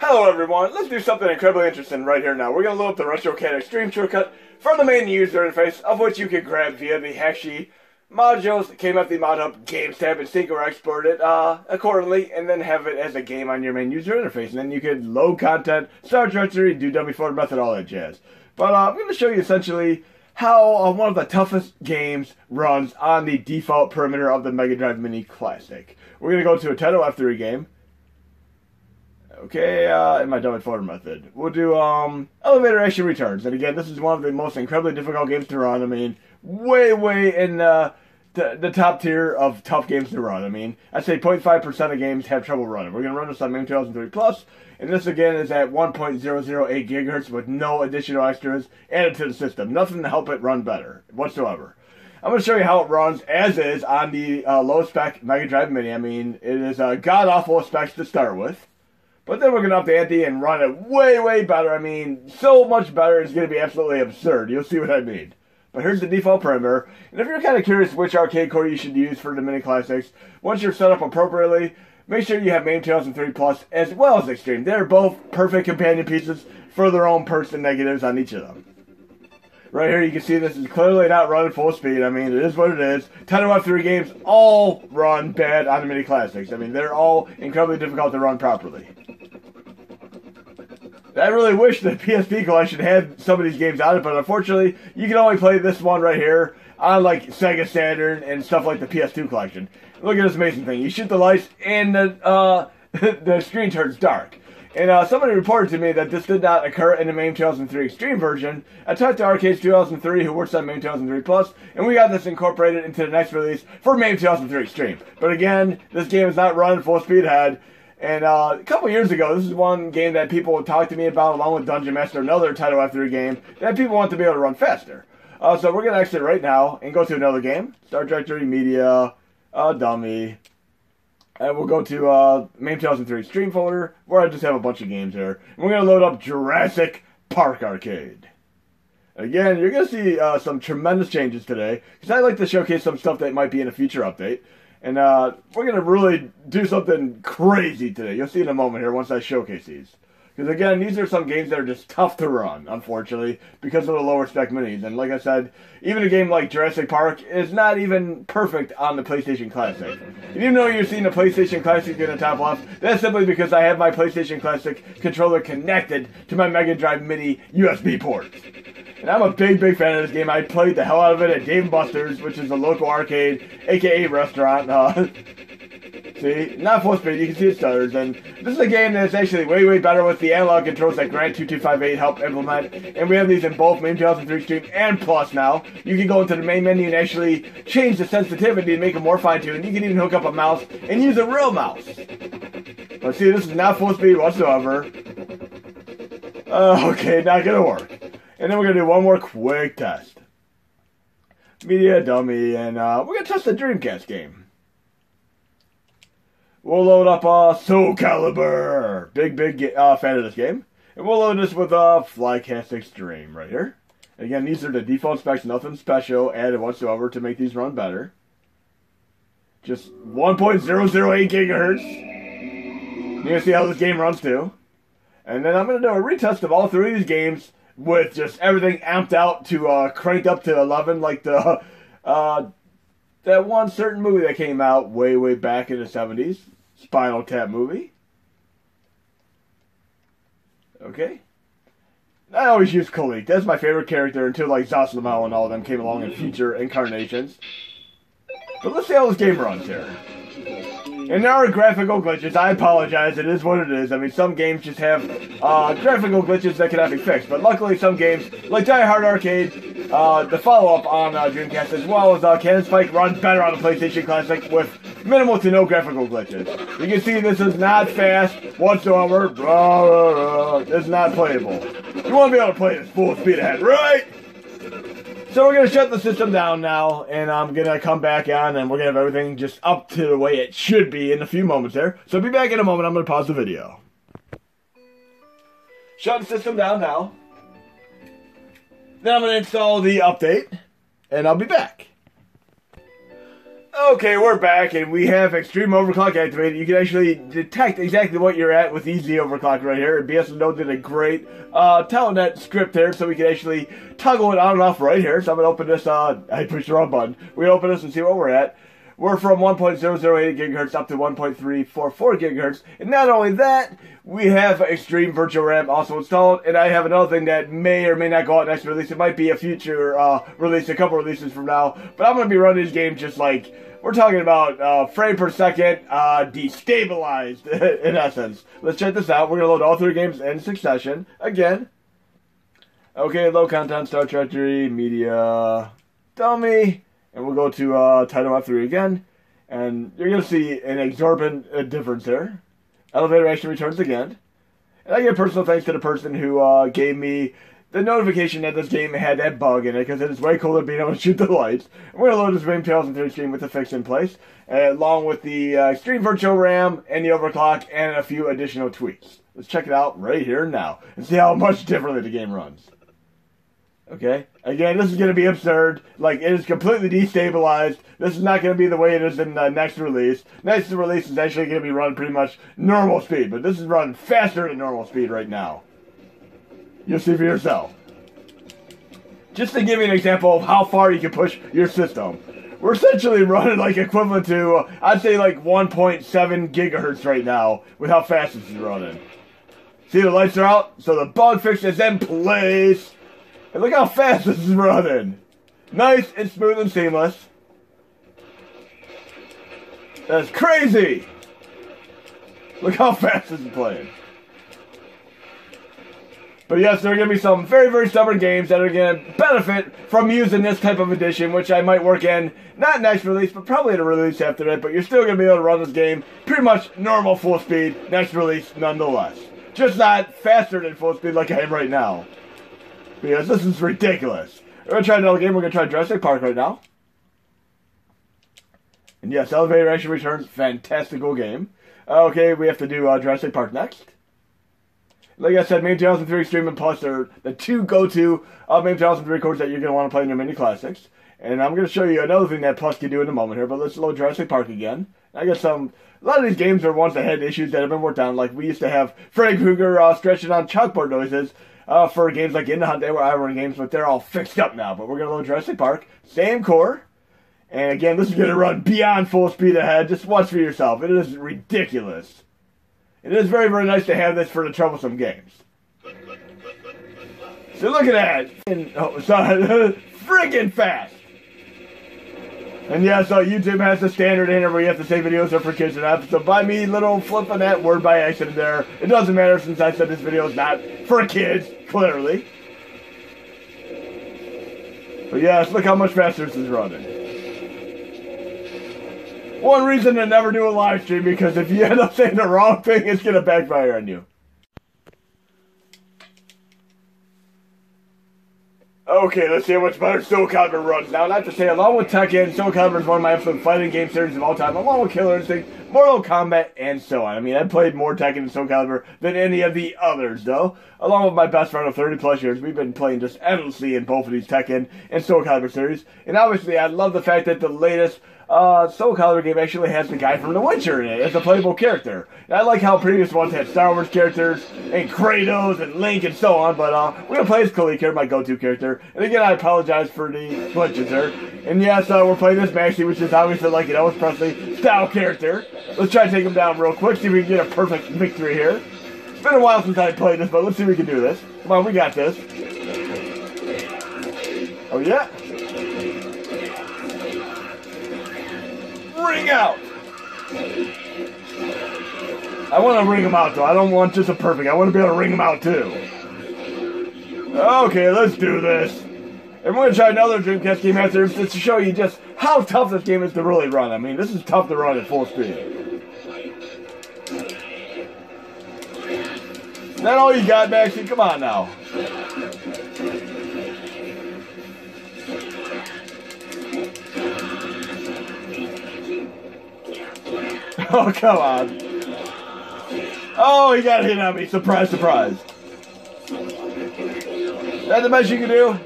Hello everyone, let's do something incredibly interesting right here now. We're going to load up the RetroArch Xtreme shortcut from the main user interface, of which you can grab via the Hashi modules that came up the mod hub games tab and sync or export it accordingly, and then have it as a game on your main user interface. And then you can load content, start directory, do dummy forward method, all that jazz. But I'm going to show you essentially how one of the toughest games runs on the default perimeter of the Mega Drive Mini Classic. We're going to go to a Nintendo F3 game. Okay, in my dummy forward method. We'll do Elevator Action Returns. And again, this is one of the most incredibly difficult games to run. I mean, way in the top tier of tough games to run. I mean, I'd say 0.5% of games have trouble running. We're going to run this on MAME 2003 Plus, and this again is at 1.008 gigahertz with no additional extras added to the system. Nothing to help it run better whatsoever. I'm going to show you how it runs as is on the low-spec Mega Drive Mini. I mean, it is god-awful specs to start with. But then we're going to up the ante and run it way better. I mean, so much better, it's going to be absolutely absurd. You'll see what I mean. But here's the default perimeter. And if you're kind of curious which arcade core you should use for the Mini Classics, once you're set up appropriately, make sure you have MAME 2003 Plus as well as Xtreme. They're both perfect companion pieces for their own perks and negatives on each of them. Right here you can see this is clearly not running full speed. I mean, it is what it is. Nintendo F3 games all run bad on the Mini Classics. I mean, they're all incredibly difficult to run properly. I really wish the PSP collection had some of these games on it, but unfortunately, you can only play this one right here on like Sega Saturn and stuff like the PS2 collection. Look at this amazing thing. You shoot the lights and the screen turns dark. And somebody reported to me that this did not occur in the MAME 2003 Xtreme version. I talked to Arcades 2003, who works on MAME 2003 Plus, and we got this incorporated into the next release for MAME 2003 Xtreme. But again, this game is not running full speed ahead. And a couple years ago, this is one game that people talked to me about, along with Dungeon Master, another Nintendo F3 game, that people want to be able to run faster. So we're going to exit right now and go to another game. Start directory, media, dummy. And we'll go to MAME 2003 Xtreme folder, where I just have a bunch of games here. And we're going to load up Jurassic Park Arcade. Again, you're going to see some tremendous changes today, because I like to showcase some stuff that might be in a future update. And we're going to really do something crazy today. You'll see in a moment here once I showcase these. Because again, these are some games that are just tough to run, unfortunately, because of the lower spec minis. And like I said, even a game like Jurassic Park is not even perfect on the PlayStation Classic. And even though you're seeing the PlayStation Classic in the top left, that's simply because I have my PlayStation Classic controller connected to my Mega Drive Mini USB port. And I'm a big fan of this game. I played the hell out of it at Dave & Buster's, which is a local arcade, aka restaurant. See, not full speed, you can see it stutters. And this is a game that's actually way better with the analog controls that Grant 2258 helped implement. And we have these in both MAME 2003 Xtreme and Plus now. You can go into the main menu and actually change the sensitivity and make it more fine-tuned. You can even hook up a mouse and use a real mouse. But see, this is not full speed whatsoever. Okay, not gonna work. And then we're going to do one more quick test. Media, dummy, and we're going to test the Dreamcast game. We'll load up Soul Calibur. Big fan of this game. And we'll load this with Flycast Xtreme right here. Again, these are the default specs, nothing special added whatsoever to make these run better. Just 1.008 gigahertz. You're going to see how this game runs too. And then I'm going to do a retest of all three of these games with just everything amped out to cranked up to 11, like the that one certain movie that came out way back in the 70s, Spinal Tap movie. Okay. I always use Khalik. That's my favorite character until like Zoslamel and all of them came along in future incarnations. But let's see how this game runs here. And there are graphical glitches. I apologize. It is what it is. I mean, some games just have graphical glitches that cannot be fixed. But luckily, some games, like Die Hard Arcade, the follow-up on Dreamcast, as well as Cannon Spike, run better on the PlayStation Classic with minimal to no graphical glitches. You can see this is not fast whatsoever. This is not playable. You want to be able to play this full speed ahead, right? So we're going to shut the system down now, and I'm going to come back on, and we're going to have everything just up to the way it should be in a few moments there. So be back in a moment. I'm going to pause the video. Shut the system down now. Then I'm going to install the update, and I'll be back. Okay, we're back, and we have Xtreme Overclock activated. You can actually detect exactly what you're at with Easy Overclock right here. And BS Node did a great telnet script there, so we can actually toggle it on and off right here. So I'm going to open this, I pushed the wrong button. We're going to open this and see what we're at. We're from 1.008 gigahertz up to 1.344 gigahertz. And not only that, we have Xtreme Virtual RAM also installed. And I have another thing that may or may not go out next release. It might be a future release, a couple releases from now. But I'm going to be running this game just like, we're talking about frame per second, destabilized in essence. Let's check this out. We're going to load all 3 games in succession. Again. Okay, low content, Star Trek 3, media, dummy. And we'll go to Title F3 again. And you're going to see an exorbitant difference there. Elevator action returns again. And I give personal thanks to the person who gave me the notification that this game had that bug in it, because it is way cooler being able to shoot the lights. And we're going to load this game 2003 stream with the fix in place, along with the Xtreme Virtual RAM and the overclock and a few additional tweaks. Let's check it out right here now and see how much differently the game runs. Okay, again, this is going to be absurd. Like, it is completely destabilized. This is not going to be the way it is in the next release. Next release is actually going to be run pretty much normal speed, but this is running faster than normal speed right now. You'll see for yourself. Just to give you an example of how far you can push your system. We're essentially running like equivalent to, I'd say like 1.7 gigahertz right now with how fast this is running. See, the lights are out, so the bug fix is in place. And look how fast this is running. Nice and smooth and seamless. That's crazy. Look how fast this is playing. But yes, there are going to be some very, very stubborn games that are going to benefit from using this type of edition, which I might work in, not next release, but probably at a release after it. But you're still going to be able to run this game pretty much normal full speed, next release nonetheless. Just not faster than full speed like I am right now. Because this is ridiculous. We're going to try another game. We're going to try Jurassic Park right now. And yes, Elevator Action returns. Fantastical game. Okay, we have to do Jurassic Park next. Like I said, MAME 2003 Xtreme and Plus are the 2 go-to MAME 2003 codes that you're going to want to play in your mini classics. And I'm going to show you another thing that Plus can do in a moment here, but let's load Jurassic Park again. I got a lot of these games are ones that had issues that have been worked on. Like we used to have Freddy Krueger stretching on chalkboard noises for games like In the Hunt. They were iRun games, but they're all fixed up now. But we're going to load Jurassic Park, same core. And again, this is going to run beyond full speed ahead. Just watch for yourself. It is ridiculous. It is very, very nice to have this for the troublesome games. So look at that. Oh, sorry. Friggin' fast. And yeah, so YouTube has the standard in it where you have to say videos are for kids and up. So by me little flipping that word by accident there, it doesn't matter since I said this video is not for kids, clearly. But yes, look how much faster this is running. One reason to never do a live stream, because if you end up saying the wrong thing, it's going to backfire on you. Okay, let's see how much better Soul Calibur runs. Now, not to say, along with Tekken, Soul Calibur is one of my absolute fighting game series of all time, along with Killer Instinct, Mortal Kombat, and so on. I mean, I've played more Tekken and Soul Calibur than any of the others, though. Along with my best friend of 30 plus years, we've been playing just endlessly in both of these Tekken and Soul Calibur series. And obviously, I love the fact that the latest Soul Calibur game actually has the guy from The Witcher in it as a playable character. And I like how previous ones had Star Wars characters and Kratos and Link and so on, but we're going to play as Kalik here, my go-to character. And again, I apologize for the glitches there. And yes, we're playing this Maxie, which is obviously like an Elvis Presley style character. Let's try to take him down real quick, see if we can get a perfect victory here. It's been a while since I played this, but let's see if we can do this. Come on, we got this. Oh yeah. Ring out! I want to ring him out, though. I don't want just a perfect. I want to be able to ring him out, too. Okay, let's do this. And we're going to try another Dreamcast game after just to show you just how tough this game is to really run. I mean, this is tough to run at full speed. Is that all you got, Maxie? Come on now. Oh, come on. Oh, he got hit on me. Surprise, surprise. Is that the best you can do?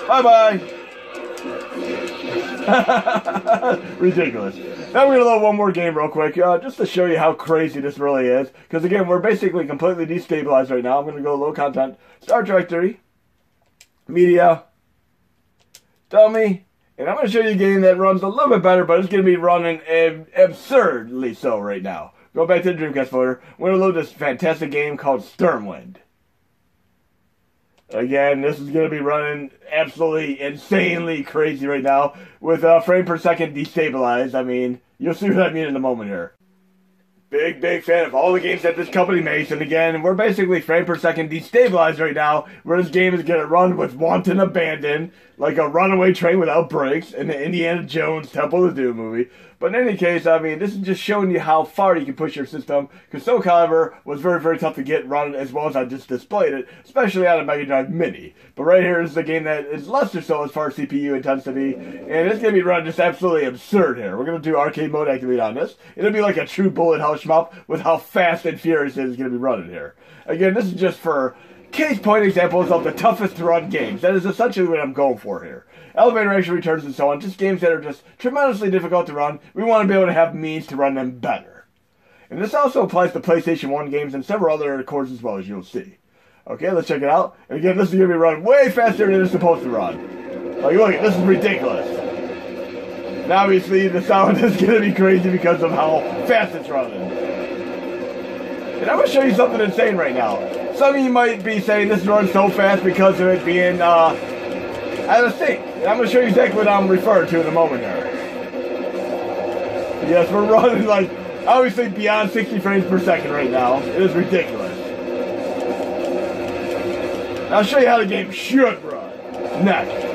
Bye-bye. Ridiculous. Now we're going to load one more game real quick, just to show you how crazy this really is. Because again, we're basically completely destabilized right now. I'm going to go low content, start directory, media, dummy, and I'm going to show you a game that runs a little bit better, but it's going to be running absurdly so right now. Go back to the Dreamcast folder. We're going to load this fantastic game called Stormwind. Again, this is going to be running absolutely insanely crazy right now with frame per second destabilized. I mean, you'll see what I mean in a moment here. Big fan of all the games that this company makes, and again, we're basically frame per second destabilized right now, where this game is going to run with wanton abandon, like a runaway train without brakes in the Indiana Jones Temple of Doom movie. But in any case, I mean, this is just showing you how far you can push your system, because Soul Calibur was very tough to get running as well as I just displayed it, especially on a Mega Drive Mini. But right here is the game that is less or so as far as CPU intensity, and it's going to be running just absolutely absurd here. We're going to do arcade mode activate on this. It'll be like a true bullet hell shmup with how fast and furious it is going to be running here. Again, this is just for case point examples of the toughest to run games. That is essentially what I'm going for here. Elevator action returns and so on, just games that are just tremendously difficult to run. We want to be able to have means to run them better. And this also applies to PlayStation 1 games and several other cores as well, as you'll see. Okay, let's check it out. And again, this is going to be running way faster than it's supposed to run. Like, look, this is ridiculous. And obviously, the sound is going to be crazy because of how fast it's running. And I'm going to show you something insane right now. Some of you might be saying this runs so fast because of it being out of sync. And I'm going to show you exactly what I'm referring to in a moment here. Yes, we're running like, obviously beyond 60 frames per second right now. It is ridiculous. I'll show you how the game should run next.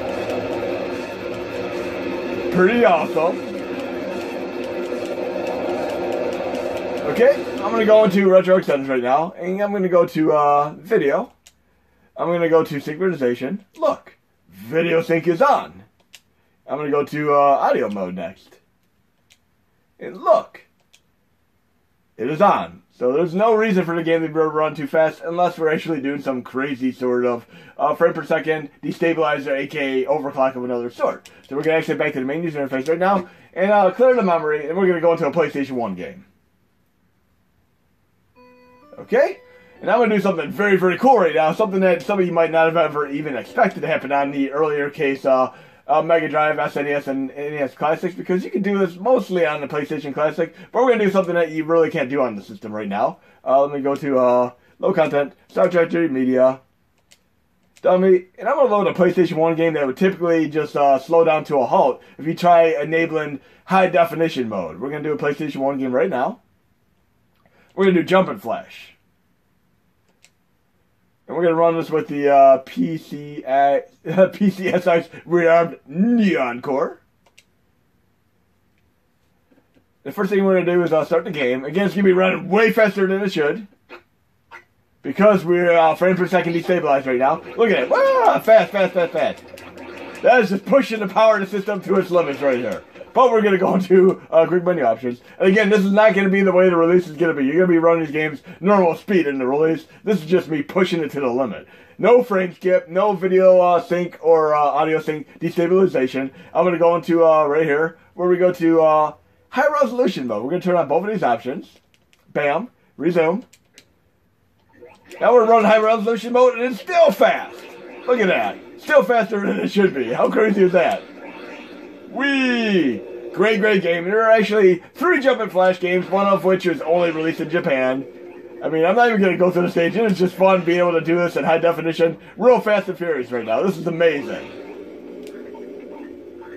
Pretty awesome. Okay, I'm going to go into RetroArch settings right now, and I'm going to go to video. I'm going to go to synchronization. Look, video sync is on. I'm going to go to audio mode next. And look, it is on. So there's no reason for the game to run too fast unless we're actually doing some crazy sort of frame per second destabilizer, aka overclock of another sort. So we're going to exit back to the main user interface right now and clear the memory, and we're going to go into a PlayStation 1 game. Okay? And I'm going to do something very cool right now, something that some of you might not have ever even expected to happen on the earlier case Mega Drive, SNES, and NES Classics, because you can do this mostly on the PlayStation Classic, but we're going to do something that you really can't do on the system right now. Let me go to low content, start directory, media, dummy, and I'm going to load a PlayStation 1 game that would typically just slow down to a halt if you try enabling high definition mode. We're going to do a PlayStation 1 game right now. We're going to do Jump and Flash. And we're going to run this with the PCSI's rearmed Neon Core. The first thing we're going to do is start the game. Again, it's going to be running way faster than it should, because we're frame per second destabilized right now. Look at it. Wow, fast. That is just pushing the power of the system to its limits right here. But we're going to go into quick menu options. And again, this is not going to be the way the release is going to be. You're going to be running these games normal speed in the release. This is just me pushing it to the limit. No frame skip, no video sync or audio sync destabilization. I'm going to go into right here where we go to high resolution mode. We're going to turn on both of these options. Bam. Resume. Now we're running high resolution mode and it's still fast. Look at that. Still faster than it should be. How crazy is that? Whee! Great game. There are actually 3 Jump and Flash games, one of which was only released in Japan. I mean, I'm not even going to go through the stage. It's just fun being able to do this in high definition, real fast and furious right now. This is amazing.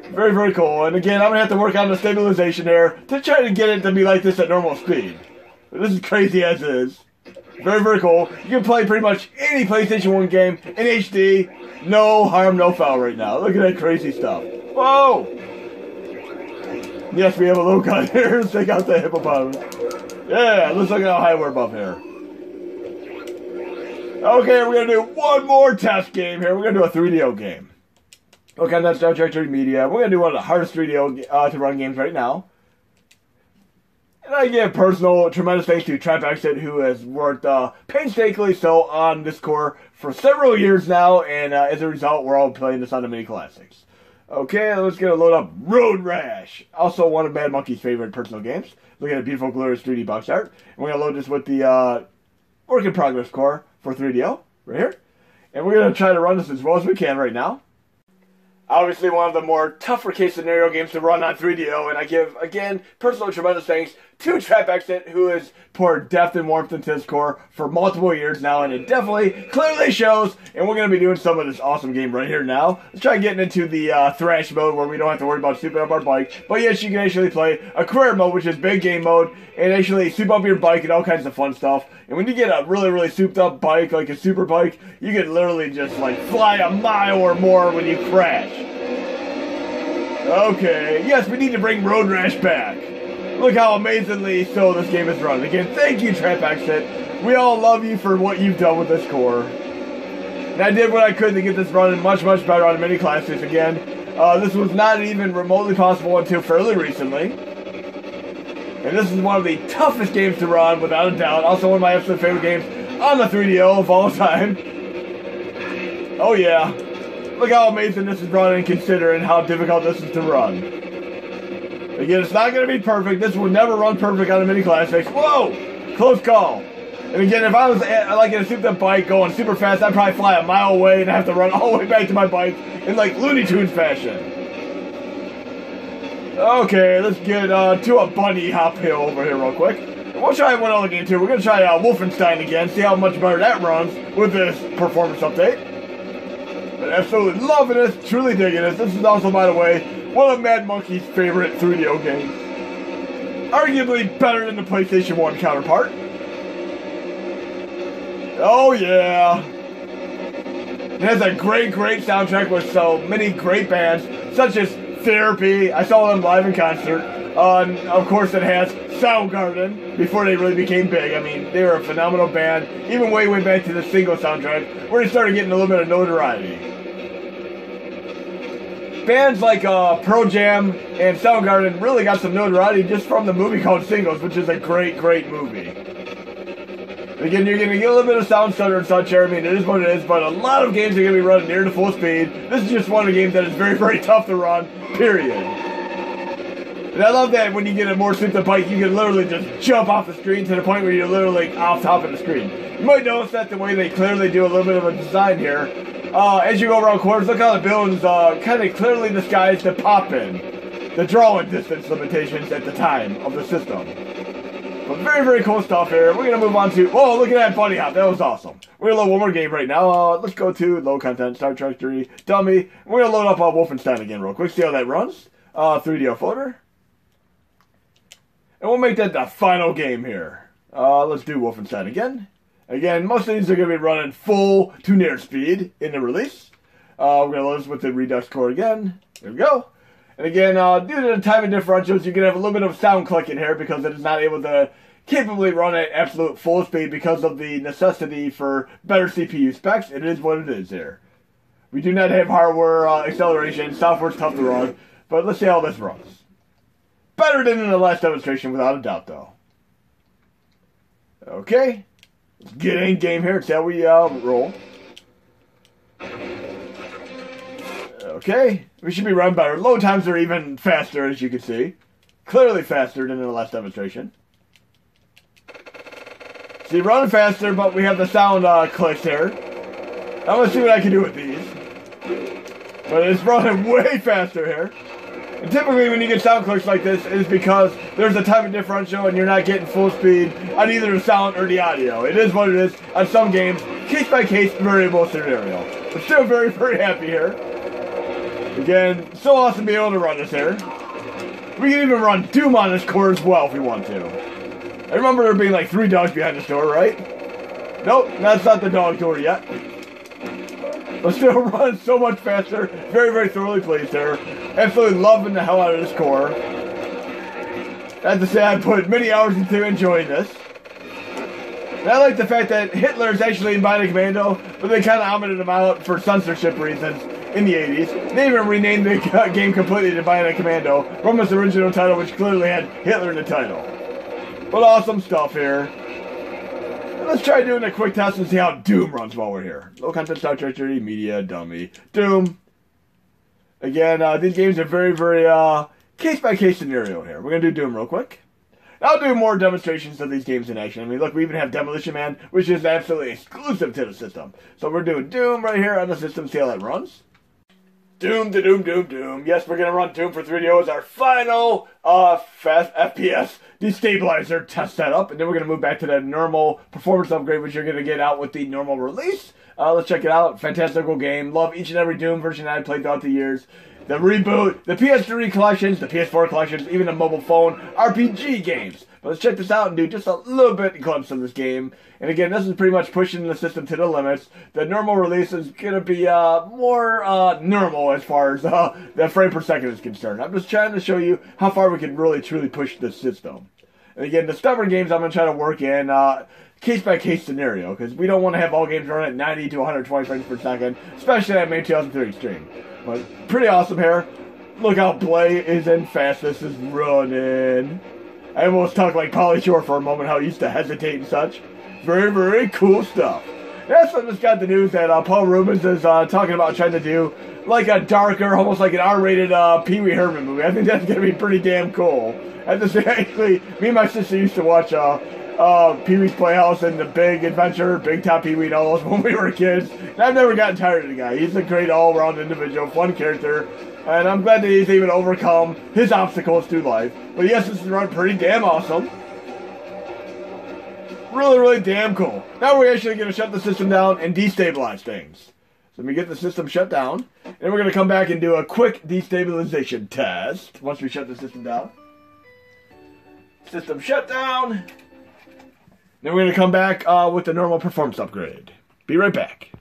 Very cool. And again, I'm going to have to work on the stabilization there to try to get it to be like this at normal speed. But this is crazy as is. Very cool. You can play pretty much any PlayStation 1 game in HD. No harm, no foul right now. Look at that crazy stuff. Whoa! Yes, we have a low cut here. Let's take out the hippopotamus. Yeah, let's look at how high we're above here. Okay, we're going to do one more test game here. We're going to do a 3DO game. Okay, that's Star Trek Media. We're going to do one of the hardest 3DO to run games right now. And I give personal tremendous thanks to Trap Exit, who has worked painstakingly so on this core for several years now, and as a result, we're all playing this on the mini classics. Okay, let's get a load up Rash. Also one of Mad Monkey's favorite personal games. Look at the beautiful, glorious 3D box art. And we're going to load this with the work in progress core for 3DO, right here. And we're going to try to run this as well as we can right now. Obviously one of the more tougher case scenario games to run on 3DO, and I give, again, personal tremendous thanks to Trap Exit, who has poured depth and warmth into this core for multiple years now, and it definitely, clearly shows, and we're going to be doing some of this awesome game right here now. Let's try getting into the thrash mode, where we don't have to worry about souping up our bike, but yes, you can actually play a career mode, which is big game mode, and actually soup up your bike and all kinds of fun stuff. And when you get a really, really souped up bike, like a super bike, you can literally just, like, fly a mile or more when you crash. Okay, yes, we need to bring Rash back. Look how amazingly so this game is run. Again, thank you, Trap Exit. We all love you for what you've done with this core. And I did what I could to get this running much, much better on many classics. Again, this was not even remotely possible until fairly recently. And this is one of the toughest games to run, without a doubt. Also one of my absolute favorite games on the 3DO of all time. Oh yeah. Look how amazing this is running, considering how difficult this is to run. Again, it's not going to be perfect. This will never run perfect on a mini classics. Whoa! Close call. And again, if I was like in a souped up bike going super fast, I'd probably fly a mile away and have to run all the way back to my bike in like Looney Tunes fashion. Okay, let's get to a bunny hop hill over here real quick. And we'll try one other game too. We're going to try Wolfenstein again, see how much better that runs with this performance update. But absolutely loving this, truly digging this. This is also, by the way, one of Mad Monkey's favorite 3DO games. Arguably better than the PlayStation 1 counterpart. Oh yeah. It has a great, great soundtrack with so many great bands, such as Therapy. I saw them live in concert. Of course, it has Soundgarden, before they really became big. I mean, they were a phenomenal band, even way back to the single soundtrack, where they started getting a little bit of notoriety. Bands like Pearl Jam and Soundgarden really got some notoriety just from the movie called Singles, which is a great, great movie. Again, you're going to get a little bit of sound stutter and such here. I mean, it is what it is, but a lot of games are going to be running near to full speed. This is just one of the games that is very, very tough to run, period. And I love that when you get a more souped up bike, you can literally just jump off the screen to the point where you're literally off top of the screen. You might notice that the way they clearly do a little bit of a design here. As you go around corners, look how the buildings kind of clearly disguise the pop-in, the drawing distance limitations at the time of the system. But very, very cool stuff here. We're going to move on to, oh, look at that bunny hop. That was awesome. We're going to load one more game right now. Let's go to low content, Star Trek 3, Dummy. We're going to load up Wolfenstein again real quick, see how that runs. 3DO floater. And we'll make that the final game here. Let's do Wolfenstein again. Again, most of these are going to be running full to near speed in the release. We're going to load this with the Redux core again. There we go. And again, due to the timing differentials, you're going to have a little bit of sound clicking here because it is not able to capably run at absolute full speed because of the necessity for better CPU specs. It is what it is here. We do not have hardware acceleration. Software's tough to run. But let's see how this runs. Better than in the last demonstration, without a doubt, though. Okay. Let's get in game here. It's how we roll. Okay. We should be running better. Load times are even faster, as you can see. Clearly faster than in the last demonstration. See, running faster, but we have the sound clicks here. I'm going to see what I can do with these. But it's running way faster here. And typically when you get sound clicks like this, it is because there's a timing differential and you're not getting full speed on either the sound or the audio. It is what it is on some games, case by case, variable scenario. But still very, very happy here. Again, so awesome to be able to run this here. We can even run Doom on this core as well if we want to. I remember there being like 3 dogs behind this door, right? Nope, that's not the dog door yet. But still runs so much faster. Very, very thoroughly pleased there. Absolutely loving the hell out of this core. I have to say I put many hours into enjoying this. And I like the fact that Hitler is actually in Bionic Commando, but they kind of omitted him out for censorship reasons in the 80s. They even renamed the game completely to Bionic Commando from its original title, which clearly had Hitler in the title. But awesome stuff here. Let's try doing a quick test and see how Doom runs while we're here. Low content Star Trek 3, Media, Dummy, Doom. Again, these games are very, very case-by-case scenario here. We're going to do Doom real quick. I'll do more demonstrations of these games in action. I mean, look, we even have Demolition Man, which is absolutely exclusive to the system. So we're doing Doom right here on the system, see how that runs. Doom, Doom, Doom, Doom. Yes, we're going to run Doom for 3DO as our final fast FPS destabilizer test setup. And then we're going to move back to that normal performance upgrade, which you're going to get out with the normal release. Let's check it out. Fantastical game. Love each and every Doom version I've played throughout the years. The reboot, the PS3 collections, the PS4 collections, even the mobile phone RPG games. But let's check this out and do just a little bit glimpse of this game. And again, this is pretty much pushing the system to the limits. The normal release is going to be more normal as far as the frame per second is concerned. I'm just trying to show you how far we can really truly push this system. And again, the stubborn games I'm going to try to work in case-by-case scenario, because we don't want to have all games run at 90 to 120 frames per second, especially at May 2003 Xtreme. But pretty awesome here. Look how blazing and fast this is running. I almost talked like Pauly Shore for a moment, how he used to hesitate and such. Very, very cool stuff. That's what just got the news that Paul Rubens is talking about trying to do like a darker, almost like an R-rated Pee Wee Herman movie. I think that's going to be pretty damn cool. I just actually, me and my sister used to watch Pee-wee's Playhouse and The Big Adventure, Big Top Pee-wee and all those when we were kids. And I've never gotten tired of the guy. He's a great all-around individual, fun character, and I'm glad that he's able to overcome his obstacles through life. But yes, this is run pretty damn awesome. Really, really damn cool. Now we're actually going to shut the system down and destabilize things. So let me get the system shut down, and we're going to come back and do a quick destabilization test once we shut the system down. System shut down. Then we're going to come back with the normal performance upgrade. Be right back.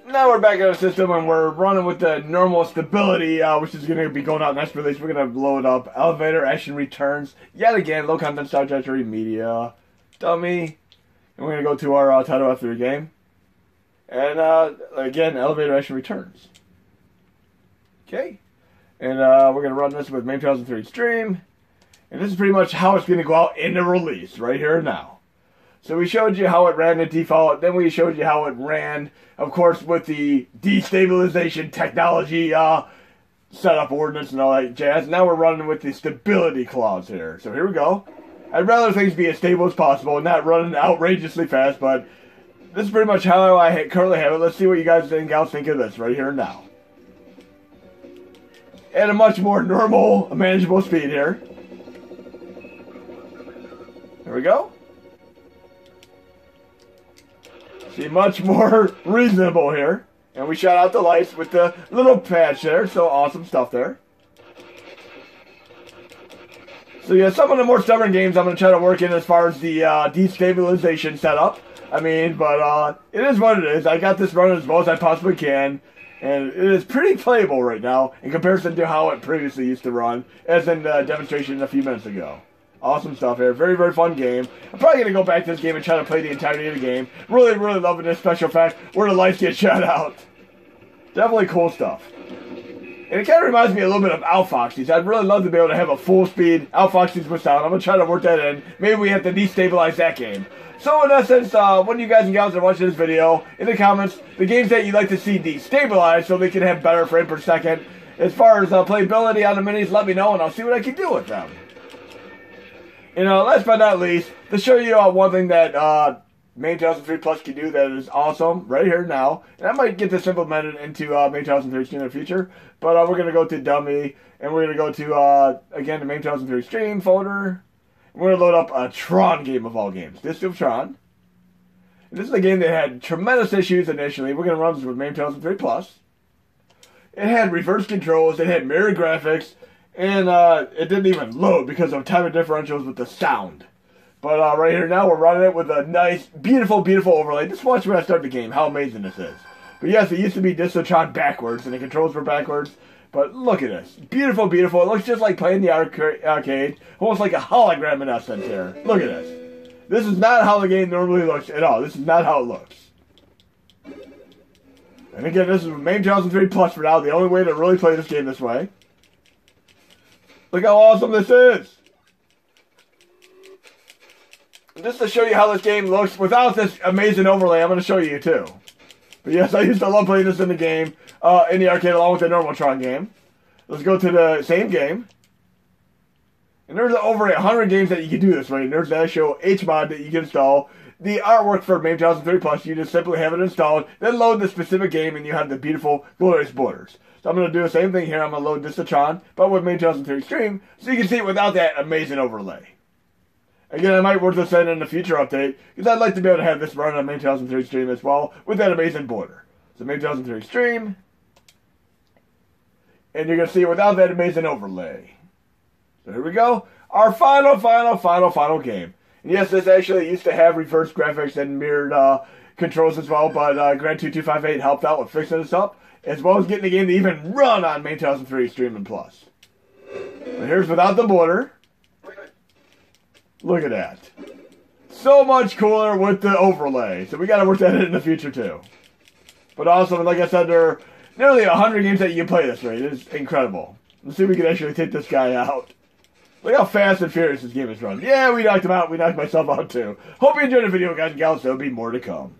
Now we're back in our system and we're running with the normal stability, which is going to be going out next release. We're going to load up Elevator Action Returns. Yet again, low content Star Treachery Media. Dummy. And we're going to go to our Title F3 game. And again, Elevator Action Returns. Okay. And we're going to run this with May 2003 Xtreme. And this is pretty much how it's going to go out in the release, right here and now. So we showed you how it ran at default, then we showed you how it ran, of course, with the destabilization technology setup ordnance and all that jazz. Now we're running with the stability clause here. So here we go. I'd rather things be as stable as possible and not running outrageously fast, but this is pretty much how I currently have it. Let's see what you guys and gals think of this right here and now. At a much more normal, manageable speed here. There we go. See, much more reasonable here. And we shot out the lights with the little patch there. So awesome stuff there. So yeah, some of the more stubborn games I'm going to try to work in as far as the destabilization setup. I mean, but it is what it is. I got this running as well as I possibly can. And it is pretty playable right now in comparison to how it previously used to run, as in the demonstration a few minutes ago. Awesome stuff here. Very, very fun game. I'm probably going to go back to this game and try to play the entirety of the game. Really, really loving this special effect where the lights get shut out. Definitely cool stuff. And it kind of reminds me a little bit of Outfoxies. I'd really love to be able to have a full-speed Outfoxies with sound. I'm going to try to work that in. Maybe we have to destabilize that game. So in essence, when you guys and gals are watching this video, in the comments, the games that you'd like to see destabilized so they can have better frame per second. As far as playability on the minis, let me know and I'll see what I can do with them. And last but not least, to show you one thing that May 2003 Plus can do that is awesome right here now. And I might get this implemented into May 2003 in the future. But we're going to go to Dummy, and we're going to go to, again, the May 2003 Stream folder. And we're going to load up a Tron game of all games. This is Tron. And this is a game that had tremendous issues initially. We're going to run this with May 2003 Plus. It had reverse controls, it had mirror graphics, and it didn't even load because of timing differentials with the sound. But right here now, we're running it with a nice, beautiful, beautiful overlay. Just watch when I start the game, how amazing this is. But yes, it used to be Distotron backwards, and the controls were backwards. But look at this. Beautiful, beautiful. It looks just like playing the arcade. Almost like a hologram in essence here. Look at this. This is not how the game normally looks at all. This is not how it looks. And again, this is May 2003 Plus for now. The only way to really play this game this way. Look how awesome this is. And just to show you how this game looks without this amazing overlay, I'm going to show you too. But yes, I used to love playing this in the game. in the arcade along with the normal Tron game. Let's go to the same game. And there's over 100 games that you can do this way. And there's the actual HMod that you can install. The artwork for MAME 2003 Plus, you just simply have it installed, then load the specific game, and you have the beautiful, glorious borders. So I'm going to do the same thing here. I'm going to load this to Tron, but with MAME 2003 Xtreme, so you can see it without that amazing overlay. Again, I might work this in a future update, because I'd like to be able to have this run on MAME 2003 Xtreme as well, with that amazing border. So MAME 2003 Xtreme, and you're going to see it without that amazing overlay. So here we go. Our final game. And yes, this actually used to have reverse graphics and mirrored controls as well, but Grand2258 helped out with fixing this up, as well as getting the game to even run on MAME 2003 Xtreme and Plus. But here's without the border. Look at that. So much cooler with the overlay. So we got to work that in the future too. But also, like I said, there are nearly 100 games that you can play this way. It is incredible. Let's see if we can actually take this guy out. Look how fast and furious this game is run. Yeah, we knocked him out. We knocked myself out too. Hope you enjoyed the video, guys and gals. There'll be more to come.